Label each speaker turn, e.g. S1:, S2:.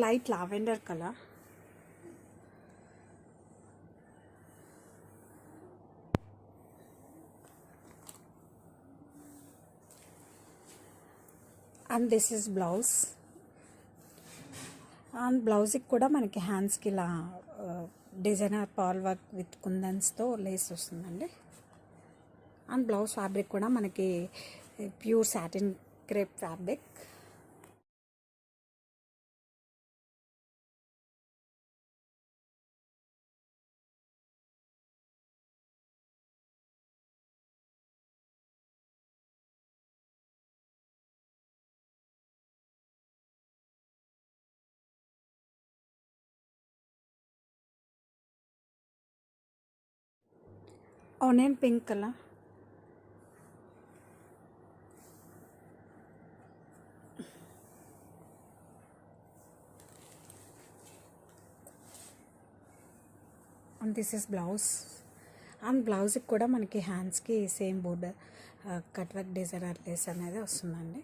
S1: Light lavender colour. And this is blouse. And బ్లౌజ్కి కూడా మనకి హ్యాండ్స్కి ఇలా డిజైనర్ పర్ల్ వర్క్ విత్ కుందన్స్తో లేస్ వస్తుందండి. అండ్ బ్లౌజ్ ఫ్యాబ్రిక్ కూడా మనకి pure satin crepe fabric. Onion pink colour. And this is blouse. And బ్లౌజ్కి కూడా మనకి హ్యాండ్స్కి same border cut work designer lace అనేది వస్తుందండి.